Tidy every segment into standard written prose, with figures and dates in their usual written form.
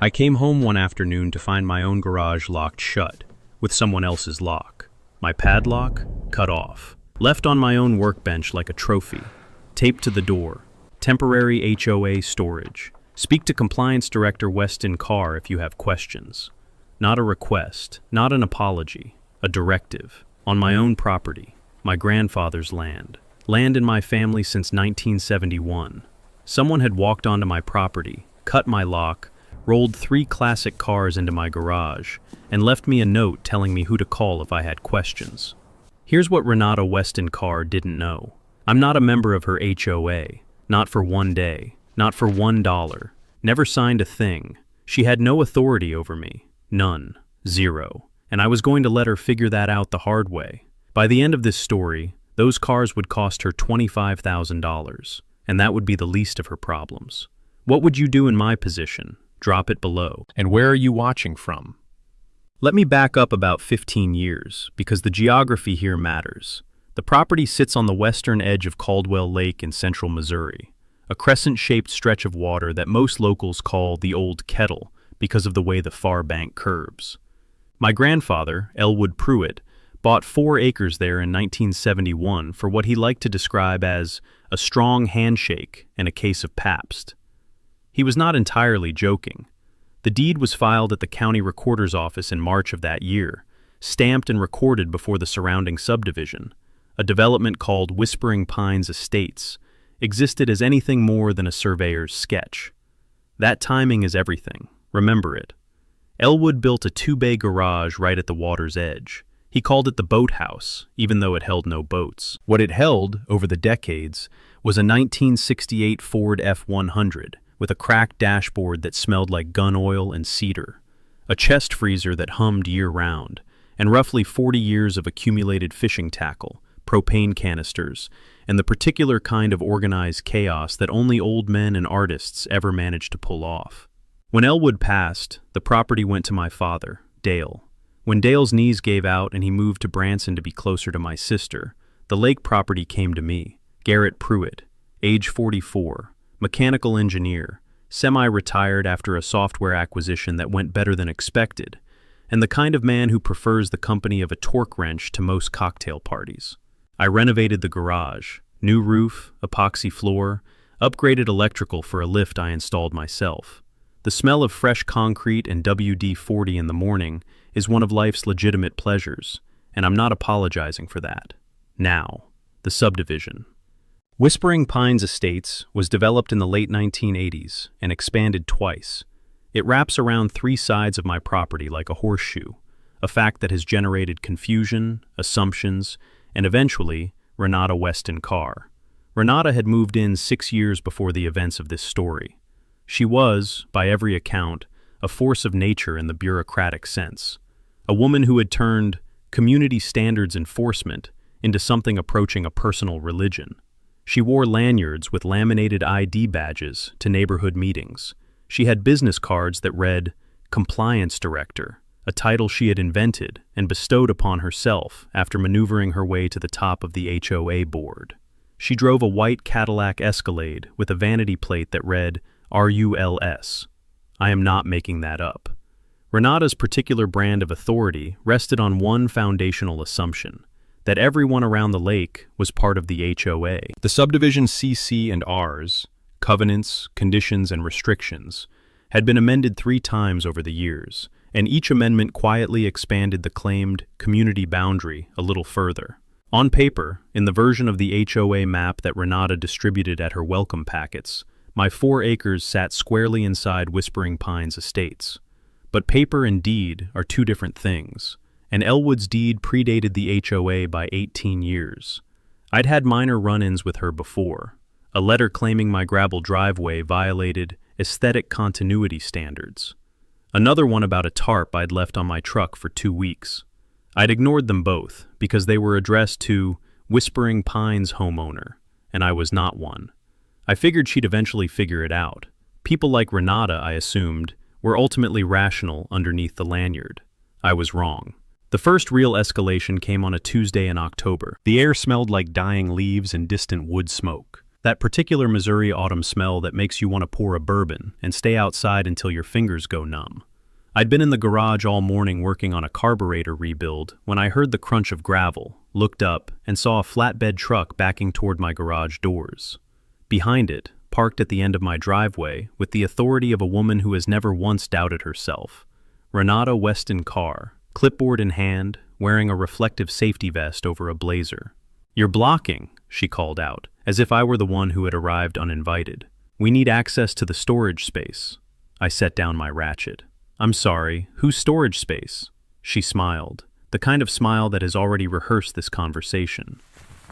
I came home one afternoon to find my own garage locked shut, with someone else's lock. My padlock cut off, left on my own workbench like a trophy, taped to the door. Temporary HOA storage. Speak to Compliance Director Weston Carr if you have questions. Not a request, not an apology, a directive. On my own property, my grandfather's land. Land in my family since 1971. Someone had walked onto my property, cut my lock, rolled 3 classic cars into my garage, and left me a note telling me who to call if I had questions. Here's what Renata Weston Carr didn't know. I'm not a member of her HOA. Not for one day. Not for $1. Never signed a thing. She had no authority over me. None. Zero. And I was going to let her figure that out the hard way. By the end of this story, those cars would cost her $25,000, and that would be the least of her problems. What would you do in my position? Drop it below. And where are you watching from? Let me back up about 15 years, because the geography here matters. The property sits on the western edge of Caldwell Lake in central Missouri, a crescent-shaped stretch of water that most locals call the Old Kettle because of the way the far bank curves. My grandfather, Elwood Pruitt, bought 4 acres there in 1971 for what he liked to describe as a strong handshake and a case of Pabst. He was not entirely joking. The deed was filed at the county recorder's office in March of that year, stamped and recorded before the surrounding subdivision. A development called Whispering Pines Estates existed as anything more than a surveyor's sketch. That timing is everything. Remember it. Elwood built a 2-bay garage right at the water's edge. He called it the boathouse, even though it held no boats. What it held, over the decades, was a 1968 Ford F-100 with a cracked dashboard that smelled like gun oil and cedar, a chest freezer that hummed year-round, and roughly 40 years of accumulated fishing tackle, propane canisters, and the particular kind of organized chaos that only old men and artists ever managed to pull off. When Elwood passed, the property went to my father, Dale. When Dale's knees gave out and he moved to Branson to be closer to my sister, the lake property came to me, Garrett Pruitt, age 44, mechanical engineer, semi-retired after a software acquisition that went better than expected, and the kind of man who prefers the company of a torque wrench to most cocktail parties. I renovated the garage, new roof, epoxy floor, upgraded electrical for a lift I installed myself. The smell of fresh concrete and WD-40 in the morning is one of life's legitimate pleasures, and I'm not apologizing for that. Now, the subdivision. Whispering Pines Estates was developed in the late 1980s and expanded twice. It wraps around 3 sides of my property like a horseshoe, a fact that has generated confusion, assumptions, and eventually, Renata Weston Carr. Renata had moved in 6 years before the events of this story. She was, by every account, a force of nature in the bureaucratic sense, a woman who had turned community standards enforcement into something approaching a personal religion. She wore lanyards with laminated ID badges to neighborhood meetings. She had business cards that read, Compliance Director, a title she had invented and bestowed upon herself after maneuvering her way to the top of the HOA board. She drove a white Cadillac Escalade with a vanity plate that read, RULS. I am not making that up. Renata's particular brand of authority rested on one foundational assumption, that everyone around the lake was part of the HOA. The subdivision CC and Rs, covenants, conditions, and restrictions, had been amended 3 times over the years, and each amendment quietly expanded the claimed community boundary a little further. On paper, in the version of the HOA map that Renata distributed at her welcome packets, my 4 acres sat squarely inside Whispering Pines Estates. But paper and deed are 2 different things, and Elwood's deed predated the HOA by 18 years. I'd had minor run-ins with her before. A letter claiming my gravel driveway violated aesthetic continuity standards. Another one about a tarp I'd left on my truck for 2 weeks. I'd ignored them both because they were addressed to Whispering Pines homeowner, and I was not one. I figured she'd eventually figure it out. People like Renata, I assumed, were ultimately rational underneath the lanyard. I was wrong. The first real escalation came on a Tuesday in October. The air smelled like dying leaves and distant wood smoke. That particular Missouri autumn smell that makes you want to pour a bourbon and stay outside until your fingers go numb. I'd been in the garage all morning working on a carburetor rebuild when I heard the crunch of gravel, looked up, and saw a flatbed truck backing toward my garage doors. Behind it, parked at the end of my driveway, with the authority of a woman who has never once doubted herself, Renata Weston Carr, clipboard in hand, wearing a reflective safety vest over a blazer. "You're blocking," she called out, as if I were the one who had arrived uninvited. "We need access to the storage space." I set down my ratchet. "I'm sorry, whose storage space?" She smiled, the kind of smile that has already rehearsed this conversation.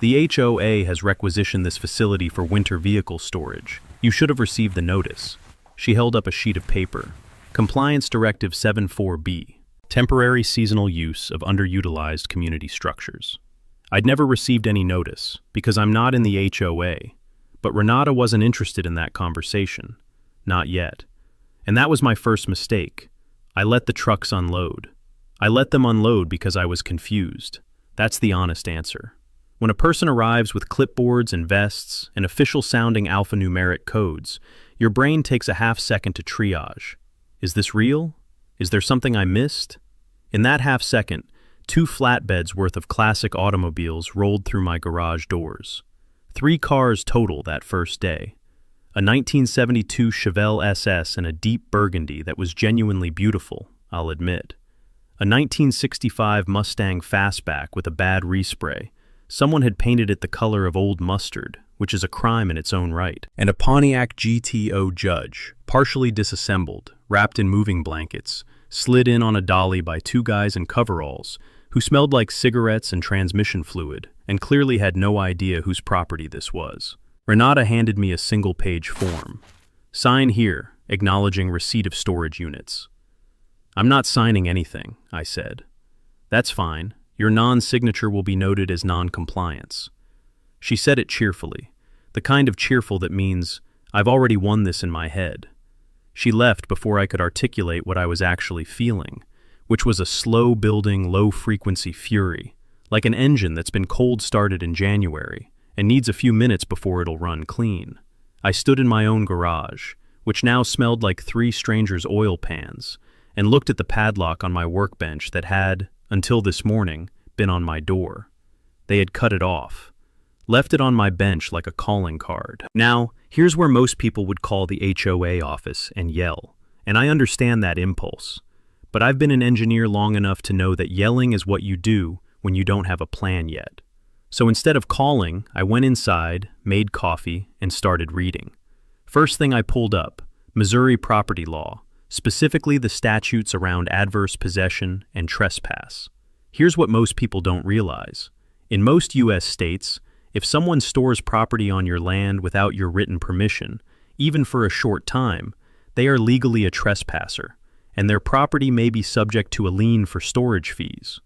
"The HOA has requisitioned this facility for winter vehicle storage. You should have received the notice." She held up a sheet of paper. Compliance Directive 74B, Temporary Seasonal Use of Underutilized Community Structures. I'd never received any notice, because I'm not in the HOA, but Renata wasn't interested in that conversation. Not yet. And that was my first mistake. I let the trucks unload. I let them unload because I was confused. That's the honest answer. When a person arrives with clipboards and vests and official-sounding alphanumeric codes, your brain takes a half-second to triage. Is this real? Is there something I missed? In that half-second, 2 flatbeds worth of classic automobiles rolled through my garage doors. 3 cars total that first day. A 1972 Chevelle SS and a deep burgundy that was genuinely beautiful, I'll admit. A 1965 Mustang Fastback with a bad respray. Someone had painted it the color of old mustard, which is a crime in its own right. And a Pontiac GTO Judge, partially disassembled, wrapped in moving blankets, slid in on a dolly by 2 guys in coveralls, who smelled like cigarettes and transmission fluid, and clearly had no idea whose property this was. Renata handed me a single-page form. "Sign here, acknowledging receipt of storage units." "I'm not signing anything," I said. "That's fine. Your non-signature will be noted as non-compliance." She said it cheerfully, the kind of cheerful that means, I've already won this in my head. She left before I could articulate what I was actually feeling, which was a slow-building, low-frequency fury, like an engine that's been cold-started in January and needs a few minutes before it'll run clean. I stood in my own garage, which now smelled like 3 strangers' oil pans, and looked at the padlock on my workbench that had, until this morning, been on my door. They had cut it off, left it on my bench like a calling card. Now, here's where most people would call the HOA office and yell, and I understand that impulse. But I've been an engineer long enough to know that yelling is what you do when you don't have a plan yet. So instead of calling, I went inside, made coffee, and started reading. First thing I pulled up, Missouri property law, specifically the statutes around adverse possession and trespass. Here's what most people don't realize. In most U.S. states, if someone stores property on your land without your written permission, even for a short time, they are legally a trespasser, and their property may be subject to a lien for storage fees.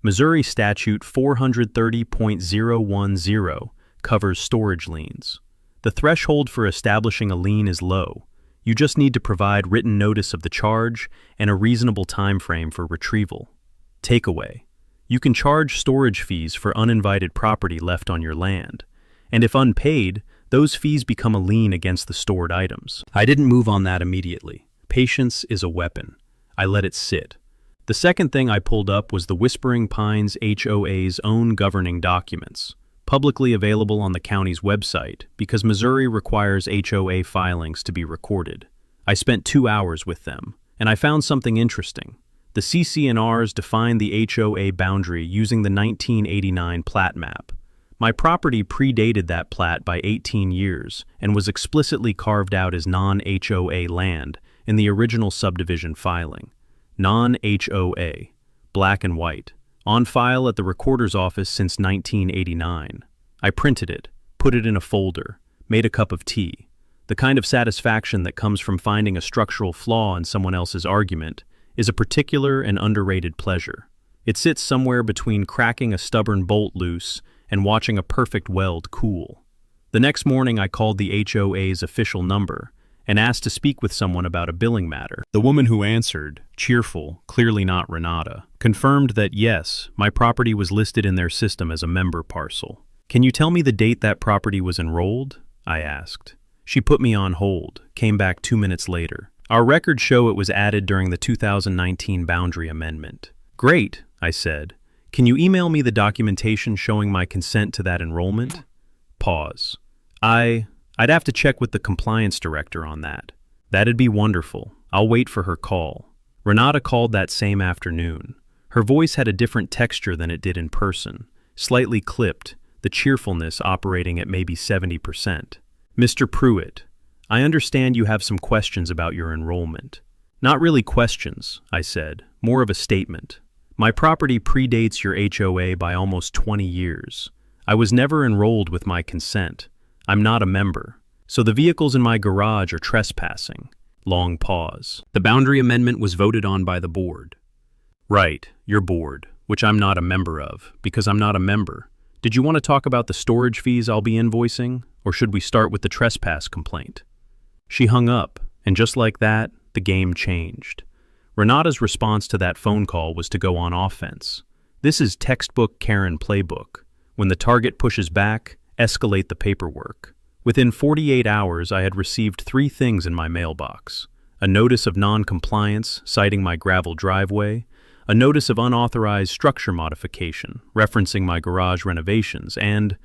Missouri Statute 430.010 covers storage liens. The threshold for establishing a lien is low. You just need to provide written notice of the charge and a reasonable time frame for retrieval. Takeaway. You can charge storage fees for uninvited property left on your land, and if unpaid, those fees become a lien against the stored items. I didn't move on that immediately. Patience is a weapon. I let it sit. The second thing I pulled up was the Whispering Pines HOA's own governing documents, publicly available on the county's website because Missouri requires HOA filings to be recorded. I spent 2 hours with them, and I found something interesting. The CC&Rs define the HOA boundary using the 1989 plat map. My property predated that plat by 18 years and was explicitly carved out as non-HOA land in the original subdivision filing. Non-HOA, black and white, on file at the recorder's office since 1989. I printed it, put it in a folder, made a cup of tea. The kind of satisfaction that comes from finding a structural flaw in someone else's argument is a particular and underrated pleasure. It sits somewhere between cracking a stubborn bolt loose and watching a perfect weld cool. The next morning I called the HOA's official number and asked to speak with someone about a billing matter. The woman who answered, cheerful, clearly not Renata, confirmed that yes, my property was listed in their system as a member parcel. "Can you tell me the date that property was enrolled?" I asked. She put me on hold, came back 2 minutes later. Our records show it was added during the 2019 boundary amendment. Great, I said. Can you email me the documentation showing my consent to that enrollment? Pause. I'd have to check with the compliance director on that. That'd be wonderful. I'll wait for her call. Renata called that same afternoon. Her voice had a different texture than it did in person, slightly clipped, the cheerfulness operating at maybe 70%. Mr. Pruitt, I understand you have some questions about your enrollment. Not really questions, I said, more of a statement. My property predates your HOA by almost 20 years. I was never enrolled with my consent. I'm not a member. So the vehicles in my garage are trespassing. Long pause. The boundary amendment was voted on by the board. Right, your board, which I'm not a member of, because I'm not a member. Did you want to talk about the storage fees I'll be invoicing, or should we start with the trespass complaint? She hung up, and just like that, the game changed. Renata's response to that phone call was to go on offense. This is textbook Karen playbook. When the target pushes back, escalate the paperwork. Within 48 hours, I had received 3 things in my mailbox. A notice of non-compliance citing my gravel driveway, a notice of unauthorized structure modification referencing my garage renovations, and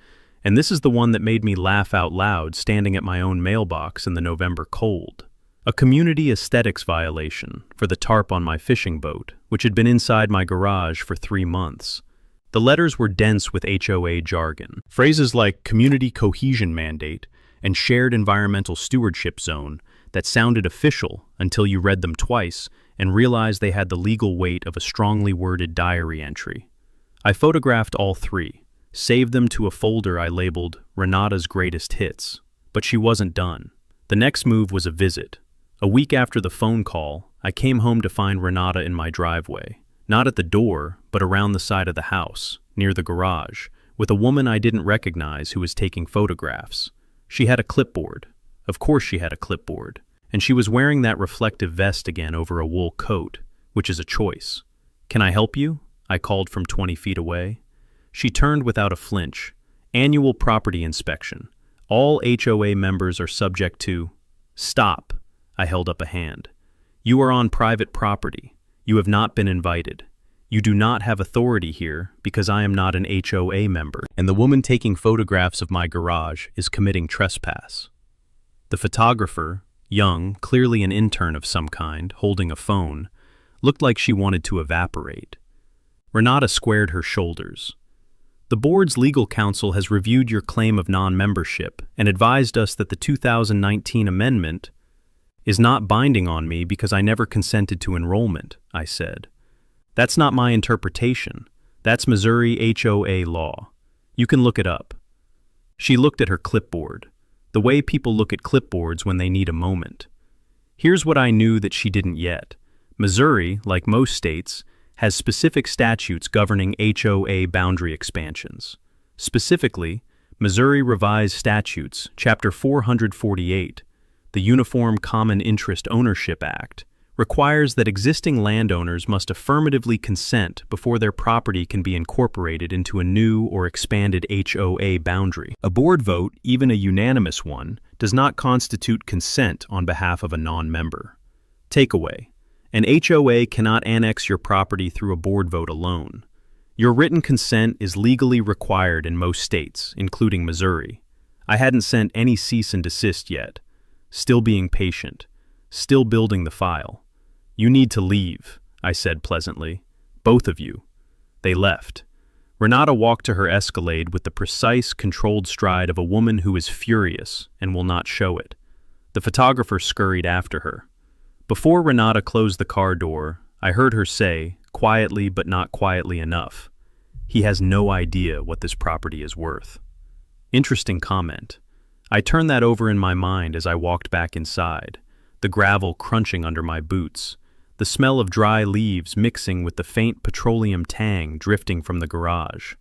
this is the one that made me laugh out loud standing at my own mailbox in the November cold. A community aesthetics violation for the tarp on my fishing boat, which had been inside my garage for 3 months. The letters were dense with HOA jargon. Phrases like community cohesion mandate and shared environmental stewardship zone that sounded official until you read them twice and realized they had the legal weight of a strongly worded diary entry. I photographed all 3, saved them to a folder I labeled Renata's Greatest Hits. But she wasn't done. The next move was a visit. A week after the phone call, I came home to find Renata in my driveway. Not at the door, but around the side of the house, near the garage, with a woman I didn't recognize who was taking photographs. She had a clipboard. Of course she had a clipboard. And she was wearing that reflective vest again over a wool coat, which is a choice. Can I help you? I called from 20 feet away. She turned without a flinch. Annual property inspection. All HOA members are subject to... Stop. I held up a hand. You are on private property. You have not been invited. You do not have authority here because I am not an HOA member, and the woman taking photographs of my garage is committing trespass. The photographer, young, clearly an intern of some kind, holding a phone, looked like she wanted to evaporate. Renata squared her shoulders. The board's legal counsel has reviewed your claim of non-membership and advised us that the 2019 amendment is not binding on me because I never consented to enrollment, I said. That's not my interpretation. That's Missouri HOA law. You can look it up. She looked at her clipboard, the way people look at clipboards when they need a moment. Here's what I knew that she didn't yet. Missouri, like most states, has specific statutes governing HOA boundary expansions. Specifically, Missouri Revised Statutes, Chapter 448, the Uniform Common Interest Ownership Act, requires that existing landowners must affirmatively consent before their property can be incorporated into a new or expanded HOA boundary. A board vote, even a unanimous one, does not constitute consent on behalf of a non-member. Takeaway: an HOA cannot annex your property through a board vote alone. Your written consent is legally required in most states, including Missouri. I hadn't sent any cease and desist yet. Still being patient. Still building the file. You need to leave, I said pleasantly. Both of you. They left. Renata walked to her Escalade with the precise, controlled stride of a woman who is furious and will not show it. The photographer scurried after her. Before Renata closed the car door, I heard her say, quietly but not quietly enough, "He has no idea what this property is worth." Interesting comment. I turned that over in my mind as I walked back inside, the gravel crunching under my boots, the smell of dry leaves mixing with the faint petroleum tang drifting from the garage.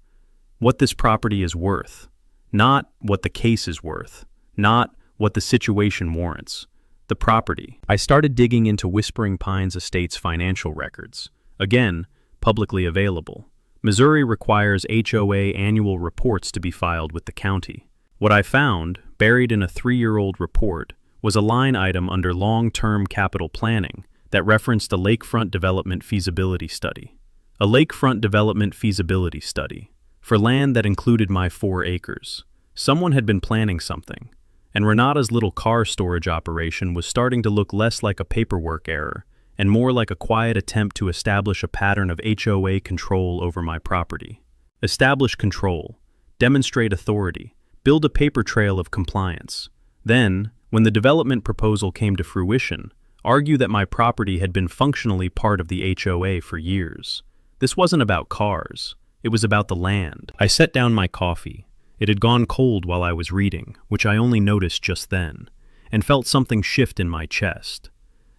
What this property is worth. Not what the case is worth. Not what the situation warrants. The property. I started digging into Whispering Pines Estate's financial records. Again, publicly available. Missouri requires HOA annual reports to be filed with the county. What I found, buried in a 3-year-old report, was a line item under long-term capital planning that referenced a lakefront development feasibility study. A lakefront development feasibility study for land that included my 4 acres. Someone had been planning something, and Renata's little car storage operation was starting to look less like a paperwork error and more like a quiet attempt to establish a pattern of HOA control over my property. Establish control, demonstrate authority, build a paper trail of compliance. Then, when the development proposal came to fruition, argue that my property had been functionally part of the HOA for years. This wasn't about cars, it was about the land. I set down my coffee. It had gone cold while I was reading, which I only noticed just then, and felt something shift in my chest.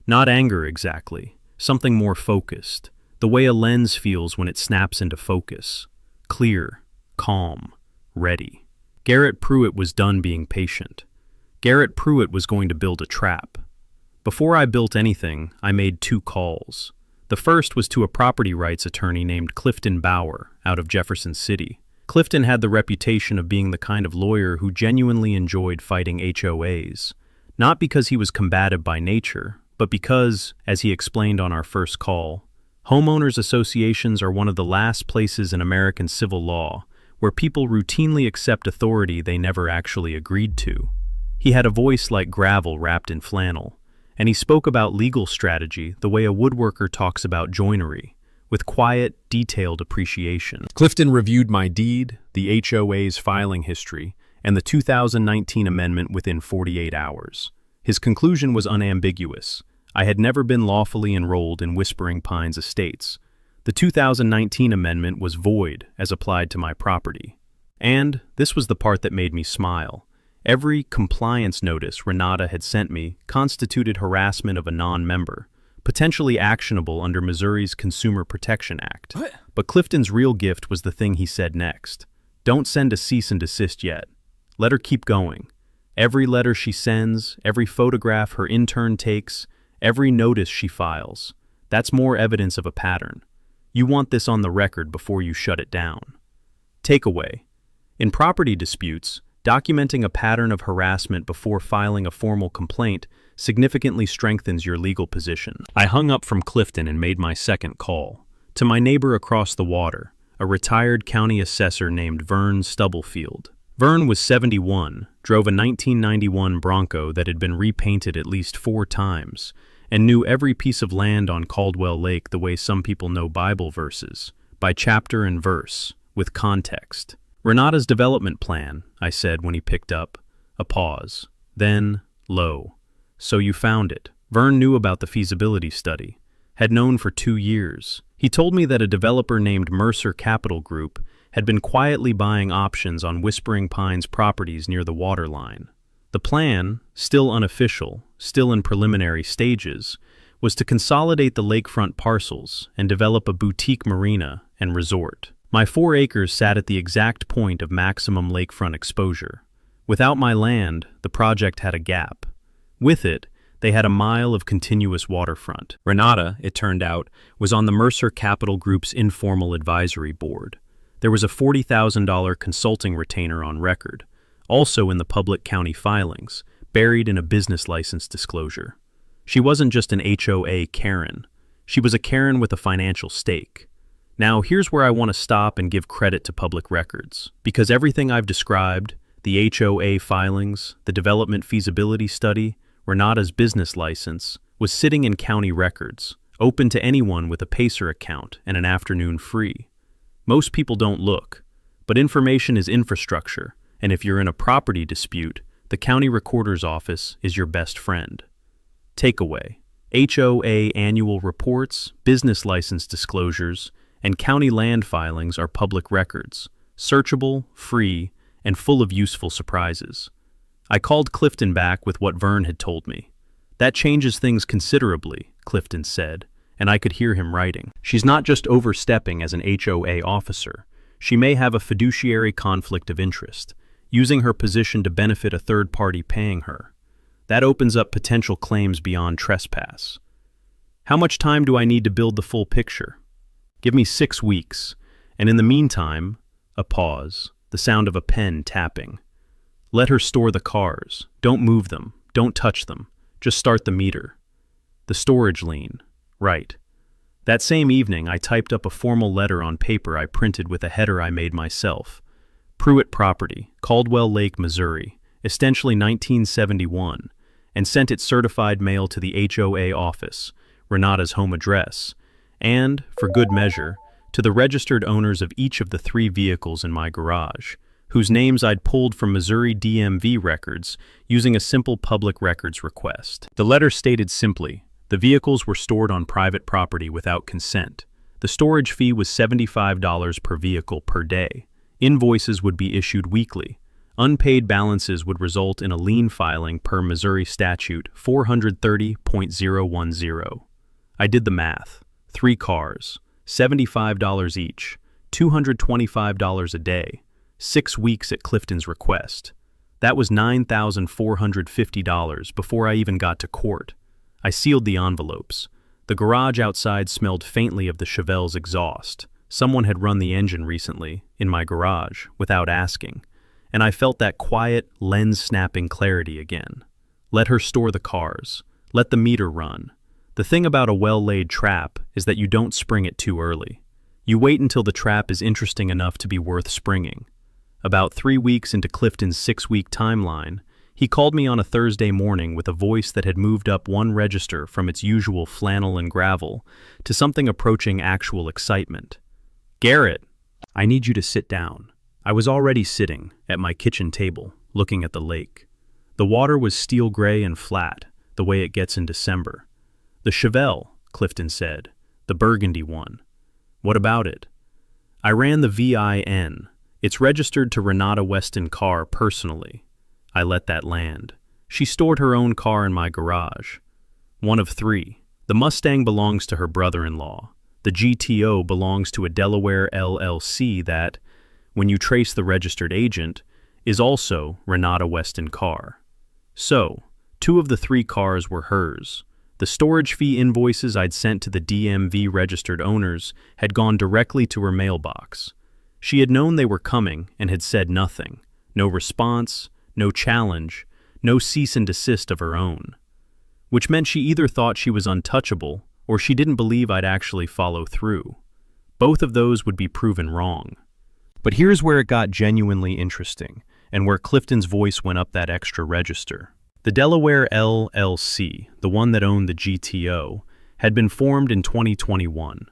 Not anger exactly, something more focused, the way a lens feels when it snaps into focus. Clear, calm, ready. Garrett Pruitt was done being patient. Garrett Pruitt was going to build a trap. Before I built anything, I made 2 calls. The first was to a property rights attorney named Clifton Bauer out of Jefferson City. Clifton had the reputation of being the kind of lawyer who genuinely enjoyed fighting HOAs, not because he was combative by nature, but because, as he explained on our first call, homeowners associations are one of the last places in American civil law where people routinely accept authority they never actually agreed to. He had a voice like gravel wrapped in flannel, and he spoke about legal strategy the way a woodworker talks about joinery, with quiet, detailed appreciation. Clifton reviewed my deed, the HOA's filing history, and the 2019 amendment within 48 hours. His conclusion was unambiguous. I had never been lawfully enrolled in Whispering Pines Estates. The 2019 amendment was void as applied to my property. And this was the part that made me smile. Every compliance notice Renata had sent me constituted harassment of a non-member, potentially actionable under Missouri's Consumer Protection Act. What? But Clifton's real gift was the thing he said next. Don't send a cease and desist yet. Let her keep going. Every letter she sends, every photograph her intern takes, every notice she files, that's more evidence of a pattern. You want this on the record before you shut it down. Takeaway. In property disputes, documenting a pattern of harassment before filing a formal complaint significantly strengthens your legal position. I hung up from Clifton and made my second call. To my neighbor across the water, a retired county assessor named Vern Stubblefield. Vern was 71, drove a 1991 Bronco that had been repainted at least 4 times, and knew every piece of land on Caldwell Lake the way some people know Bible verses, by chapter and verse, with context. Renata's development plan, I said when he picked up. A pause. Then, low. So you found it. Vern knew about the feasibility study, had known for 2 years. He told me that a developer named Mercer Capital Group had been quietly buying options on Whispering Pines properties near the waterline. The plan, still unofficial, still in preliminary stages, was to consolidate the lakefront parcels and develop a boutique marina and resort. My 4 acres sat at the exact point of maximum lakefront exposure. Without my land, the project had a gap. With it, they had a mile of continuous waterfront. Renata, it turned out, was on the Mercer Capital Group's informal advisory board. There was a $40,000 consulting retainer on record, also in the public county filings, buried in a business license disclosure. She wasn't just an HOA Karen. She was a Karen with a financial stake. Now, here's where I want to stop and give credit to public records, because everything I've described, the HOA filings, the development feasibility study, Renata's business license, was sitting in county records, open to anyone with a Pacer account and an afternoon free. Most people don't look, but information is infrastructure, and if you're in a property dispute, the county recorder's office is your best friend. Takeaway: HOA annual reports, business license disclosures, and county land filings are public records, searchable, free, and full of useful surprises. I called Clifton back with what Vern had told me. That changes things considerably, Clifton said, and I could hear him writing. She's not just overstepping as an HOA officer. She may have a fiduciary conflict of interest, using her position to benefit a third party paying her. That opens up potential claims beyond trespass. How much time do I need to build the full picture? Give me 6 weeks, and in the meantime, a pause, the sound of a pen tapping. Let her store the cars. Don't move them. Don't touch them. Just start the meter. The storage lien. Right. That same evening, I typed up a formal letter on paper I printed with a header I made myself. Pruitt Property, Caldwell Lake, Missouri, essentially 1971, and sent it certified mail to the HOA office, Renata's home address, and, for good measure, to the registered owners of each of the 3 vehicles in my garage, whose names I'd pulled from Missouri DMV records using a simple public records request. The letter stated simply, the vehicles were stored on private property without consent. The storage fee was $75 per vehicle per day. Invoices would be issued weekly. Unpaid balances would result in a lien filing per Missouri Statute 430.010. I did the math. 3 cars, $75 each, $225 a day, 6 weeks at Clifton's request. That was $9,450 before I even got to court. I sealed the envelopes. The garage outside smelled faintly of the Chevelle's exhaust. Someone had run the engine recently, in my garage, without asking, and I felt that quiet, lens-snapping clarity again. Let her store the cars. Let the meter run. The thing about a well-laid trap is that you don't spring it too early. You wait until the trap is interesting enough to be worth springing. About 3 weeks into Clifton's 6-week timeline, he called me on a Thursday morning with a voice that had moved up 1 register from its usual flannel and gravel to something approaching actual excitement. "Garrett, I need you to sit down." I was already sitting at my kitchen table, looking at the lake. The water was steel gray and flat, the way it gets in December. "The Chevelle," Clifton said, "the burgundy one. What about it?" I ran the VIN. It's registered to Renata Weston Carr personally. I let that land. She stored her own car in my garage. One of 3. The Mustang belongs to her brother-in-law. The GTO belongs to a Delaware LLC that, when you trace the registered agent, is also Renata Weston Carr. So, 2 of the 3 cars were hers. The storage fee invoices I'd sent to the DMV registered owners had gone directly to her mailbox. She had known they were coming and had said nothing. No response, no challenge, no cease and desist of her own. Which meant she either thought she was untouchable or she didn't believe I'd actually follow through. Both of those would be proven wrong. But here's where it got genuinely interesting, and where Clifton's voice went up that extra register. The Delaware LLC, the one that owned the GTO, had been formed in 2021.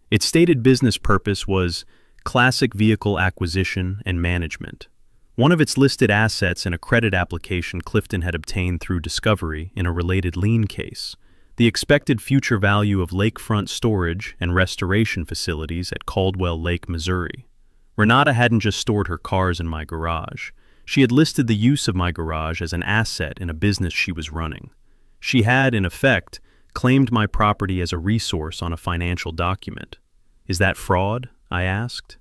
Its stated business purpose was classic vehicle acquisition and management. One of its listed assets in a credit application Clifton had obtained through discovery in a related lien case, the expected future value of lakefront storage and restoration facilities at Caldwell Lake, Missouri. Renata hadn't just stored her cars in my garage. She had listed the use of my garage as an asset in a business she was running. She had, in effect, claimed my property as a resource on a financial document. "Is that fraud?" I asked.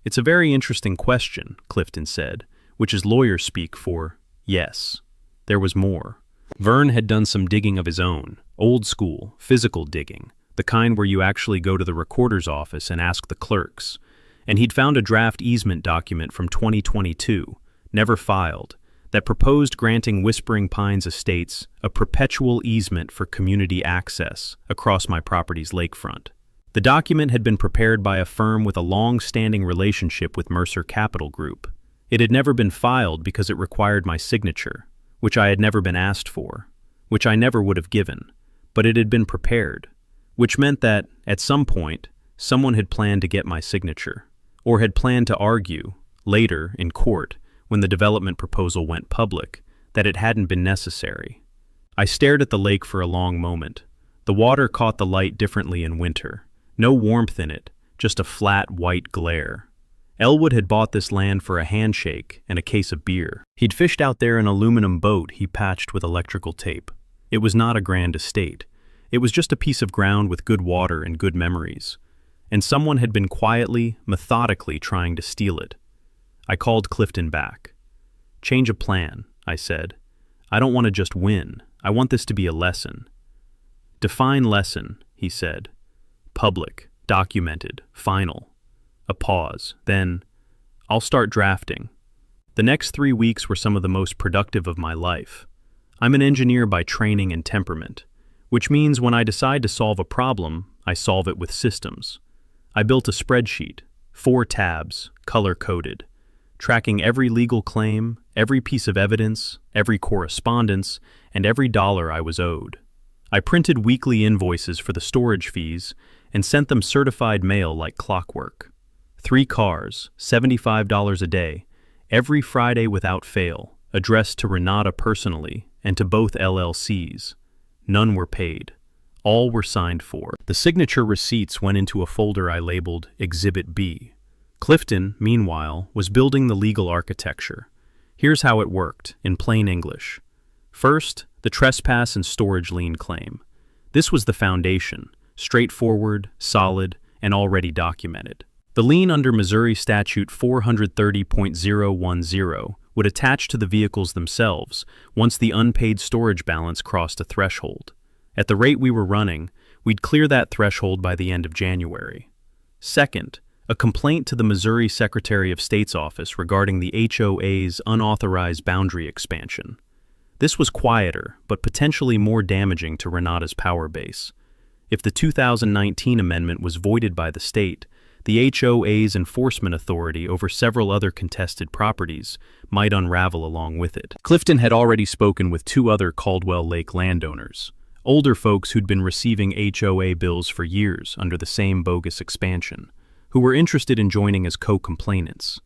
"It's a very interesting question," Clifton said, which is lawyer speak for yes. There was more. Vern had done some digging of his own, old school, physical digging, the kind where you actually go to the recorder's office and ask the clerks, and he'd found a draft easement document from 2022, never filed, that proposed granting Whispering Pines Estates a perpetual easement for community access across my property's lakefront. The document had been prepared by a firm with a long-standing relationship with Mercer Capital Group. It had never been filed because it required my signature, which I had never been asked for, which I never would have given, but it had been prepared, which meant that, at some point, someone had planned to get my signature, or had planned to argue, later, in court, when the development proposal went public, that it hadn't been necessary. I stared at the lake for a long moment. The water caught the light differently in winter. No warmth in it, just a flat white glare. Elwood had bought this land for a handshake and a case of beer. He'd fished out there an aluminum boat he patched with electrical tape. It was not a grand estate. It was just a piece of ground with good water and good memories. And someone had been quietly, methodically trying to steal it. I called Clifton back. "Change of plan," I said. "I don't want to just win. I want this to be a lesson." "Define lesson," he said. "Public, documented, final." A pause. Then, "I'll start drafting." The next 3 weeks were some of the most productive of my life. I'm an engineer by training and temperament, which means when I decide to solve a problem, I solve it with systems. I built a spreadsheet, 4 tabs, color-coded, tracking every legal claim, every piece of evidence, every correspondence, and every dollar I was owed. I printed weekly invoices for the storage fees and sent them certified mail like clockwork. 3 cars, $75 a day, every Friday without fail, addressed to Renata personally and to both LLCs. None were paid. All were signed for. The signature receipts went into a folder I labeled Exhibit B. Clifton, meanwhile, was building the legal architecture. Here's how it worked, in plain English. First, the trespass and storage lien claim. This was the foundation, straightforward, solid, and already documented. The lien under Missouri Statute 430.010 would attach to the vehicles themselves once the unpaid storage balance crossed a threshold. At the rate we were running, we'd clear that threshold by the end of January. Second, a complaint to the Missouri Secretary of State's office regarding the HOA's unauthorized boundary expansion. This was quieter, but potentially more damaging to Renata's power base. If the 2019 amendment was voided by the state, the HOA's enforcement authority over several other contested properties might unravel along with it. Clifton had already spoken with 2 other Caldwell Lake landowners, older folks who'd been receiving HOA bills for years under the same bogus expansion, who were interested in joining as co-complainants.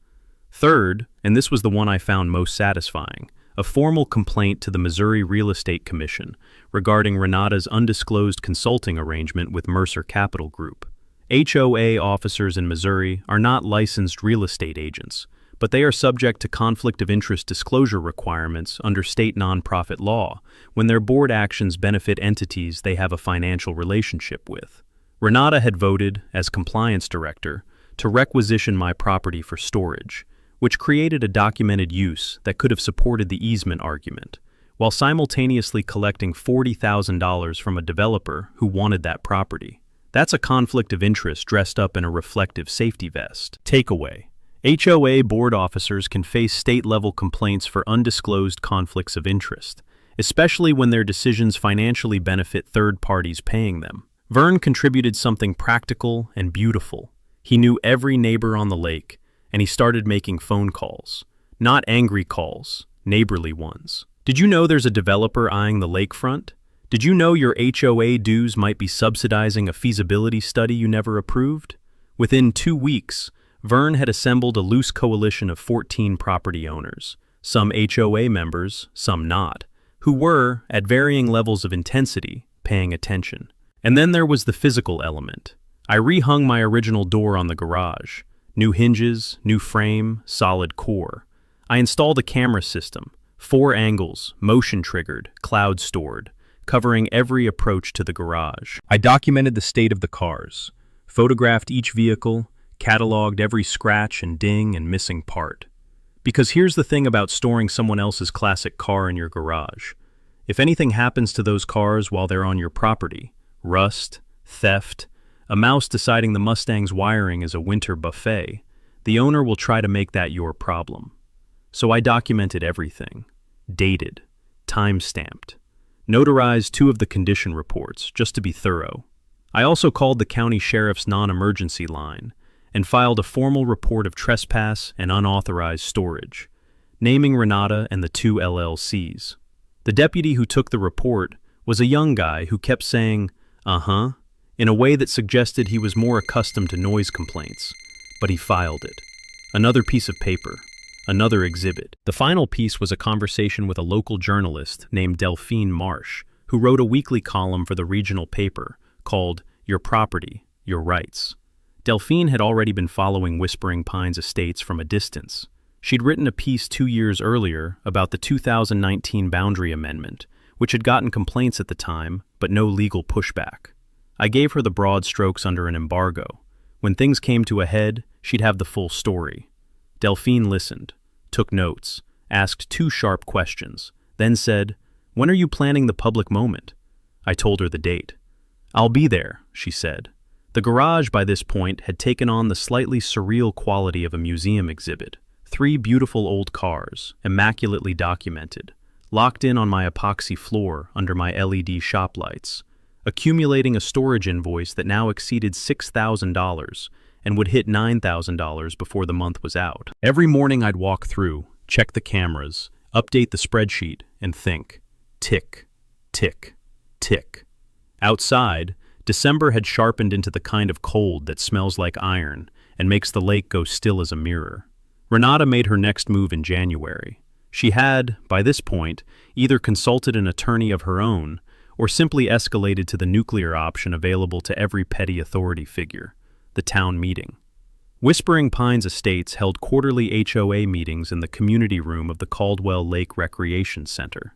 Third, and this was the one I found most satisfying, a formal complaint to the Missouri Real Estate Commission regarding Renata's undisclosed consulting arrangement with Mercer Capital Group. HOA officers in Missouri are not licensed real estate agents, but they are subject to conflict of interest disclosure requirements under state nonprofit law when their board actions benefit entities they have a financial relationship with. Renata had voted, as compliance director, to requisition my property for storage, which created a documented use that could have supported the easement argument, while simultaneously collecting $40,000 from a developer who wanted that property. That's a conflict of interest dressed up in a reflective safety vest. Takeaway: HOA board officers can face state-level complaints for undisclosed conflicts of interest, especially when their decisions financially benefit third parties paying them. Vern contributed something practical and beautiful. He knew every neighbor on the lake, and he started making phone calls. Not angry calls, neighborly ones. Did you know there's a developer eyeing the lakefront? Did you know your HOA dues might be subsidizing a feasibility study you never approved? Within 2 weeks, Vern had assembled a loose coalition of 14 property owners, some HOA members, some not, who were, at varying levels of intensity, paying attention. And then there was the physical element. I rehung my original door on the garage. New hinges, new frame, solid core. I installed a camera system, 4 angles, motion-triggered, cloud-stored, covering every approach to the garage. I documented the state of the cars, photographed each vehicle, cataloged every scratch and ding and missing part. Because here's the thing about storing someone else's classic car in your garage. If anything happens to those cars while they're on your property, rust, theft, a mouse deciding the Mustang's wiring is a winter buffet, the owner will try to make that your problem. So I documented everything. Dated. Time-stamped. Notarized 2 of the condition reports, just to be thorough. I also called the county sheriff's non-emergency line and filed a formal report of trespass and unauthorized storage, naming Renata and the 2 LLCs. The deputy who took the report was a young guy who kept saying, "Uh-huh," in a way that suggested he was more accustomed to noise complaints, but he filed it. Another piece of paper. Another exhibit. The final piece was a conversation with a local journalist named Delphine Marsh, who wrote a weekly column for the regional paper called Your Property, Your Rights. Delphine had already been following Whispering Pines Estates from a distance. She'd written a piece 2 years earlier about the 2019 boundary amendment, which had gotten complaints at the time, but no legal pushback. I gave her the broad strokes under an embargo. When things came to a head, she'd have the full story. Delphine listened, took notes, asked 2 sharp questions, then said, "When are you planning the public moment?" I told her the date. "I'll be there," she said. The garage by this point had taken on the slightly surreal quality of a museum exhibit. 3 beautiful old cars, immaculately documented, locked in on my epoxy floor under my LED shop lights, accumulating a storage invoice that now exceeded $6,000 and would hit $9,000 before the month was out. Every morning I'd walk through, check the cameras, update the spreadsheet, and think, tick, tick, tick. Outside, December had sharpened into the kind of cold that smells like iron and makes the lake go still as a mirror. Renata made her next move in January. She had, by this point, either consulted an attorney of her own or simply escalated to the nuclear option available to every petty authority figure, the town meeting. Whispering Pines Estates held quarterly HOA meetings in the community room of the Caldwell Lake Recreation Center,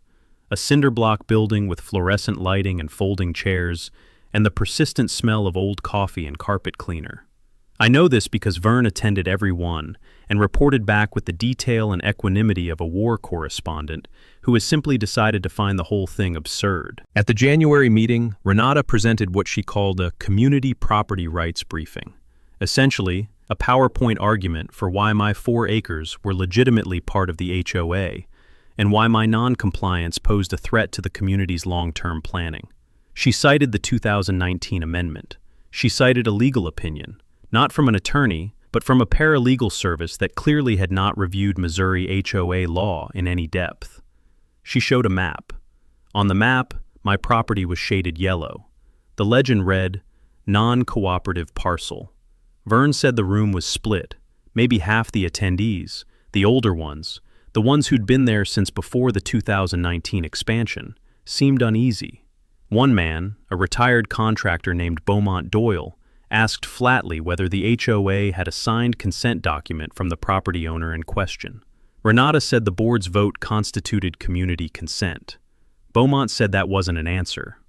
a cinder block building with fluorescent lighting and folding chairs, and the persistent smell of old coffee and carpet cleaner. I know this because Vern attended every one and reported back with the detail and equanimity of a war correspondent who has simply decided to find the whole thing absurd. At the January meeting, Renata presented what she called a community property rights briefing, essentially a PowerPoint argument for why my 4 acres were legitimately part of the HOA and why my non-compliance posed a threat to the community's long-term planning. She cited the 2019 amendment. She cited a legal opinion, not from an attorney, but from a paralegal service that clearly had not reviewed Missouri HOA law in any depth. She showed a map. On the map, my property was shaded yellow. The legend read, "Non-cooperative parcel." Vern said the room was split, maybe half the attendees, the older ones, the ones who'd been there since before the 2019 expansion, seemed uneasy. One man, a retired contractor named Beaumont Doyle, asked flatly whether the HOA had a signed consent document from the property owner in question. Renata said the board's vote constituted community consent. Beaumont said that wasn't an answer.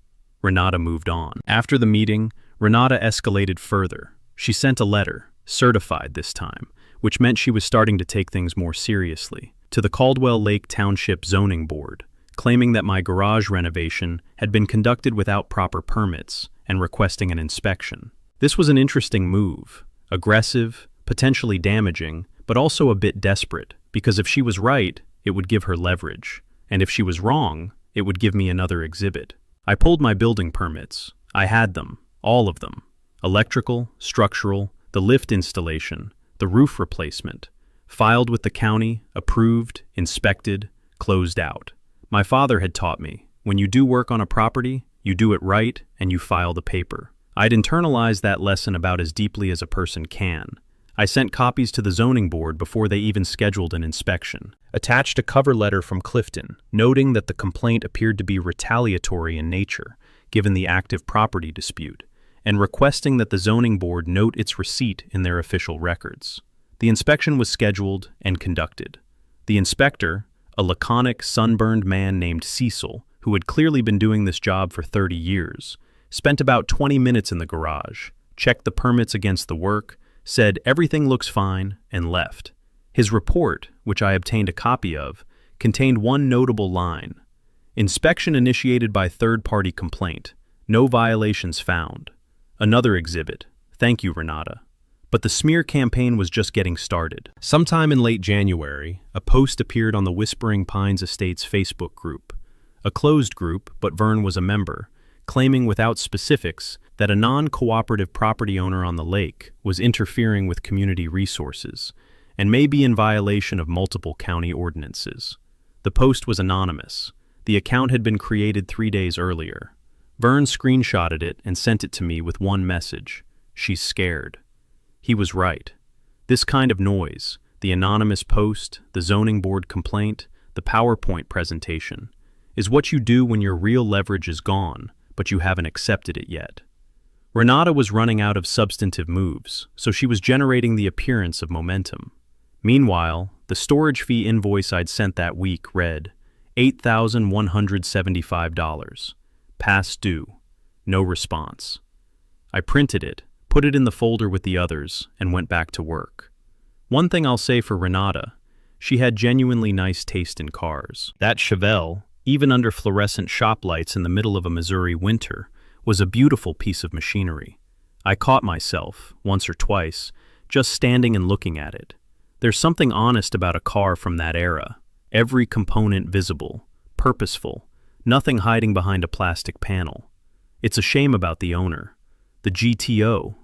Renata moved on. After the meeting, Renata escalated further. She sent a letter, certified this time, which meant she was starting to take things more seriously, to the Caldwell Lake Township Zoning Board, claiming that my garage renovation had been conducted without proper permits and requesting an inspection. This was an interesting move, aggressive, potentially damaging, but also a bit desperate, because if she was right, it would give her leverage, and if she was wrong, it would give me another exhibit. I pulled my building permits. I had them, all of them. Electrical, structural, the lift installation, the roof replacement, filed with the county, approved, inspected, closed out. My father had taught me, when you do work on a property, you do it right and you file the paper. I'd internalized that lesson about as deeply as a person can. I sent copies to the zoning board before they even scheduled an inspection. Attached a cover letter from Clifton, noting that the complaint appeared to be retaliatory in nature, given the active property dispute, and requesting that the zoning board note its receipt in their official records. The inspection was scheduled and conducted. The inspector, a laconic, sunburned man named Cecil, who had clearly been doing this job for 30 years, spent about 20 minutes in the garage, checked the permits against the work, said everything looks fine, and left. His report, which I obtained a copy of, contained one notable line. Inspection initiated by third-party complaint. No violations found. Another exhibit. Thank you, Renata. But the smear campaign was just getting started. Sometime in late January, a post appeared on the Whispering Pines Estates Facebook group. A closed group, but Vern was a member, claiming without specifics that a non-cooperative property owner on the lake was interfering with community resources and may be in violation of multiple county ordinances. The post was anonymous. The account had been created 3 days earlier. Vern screenshotted it and sent it to me with one message: "She's scared." He was right. This kind of noise, the anonymous post, the zoning board complaint, the PowerPoint presentation, is what you do when your real leverage is gone, but you haven't accepted it yet. Renata was running out of substantive moves, so she was generating the appearance of momentum. Meanwhile, the storage fee invoice I'd sent that week read $8,175. Past due. No response. I printed it, put it in the folder with the others, and went back to work. One thing I'll say for Renata, she had genuinely nice taste in cars. That Chevelle, even under fluorescent shop lights in the middle of a Missouri winter, was a beautiful piece of machinery. I caught myself, once or twice, just standing and looking at it. There's something honest about a car from that era. Every component visible, purposeful, nothing hiding behind a plastic panel. It's a shame about the owner. The GTO,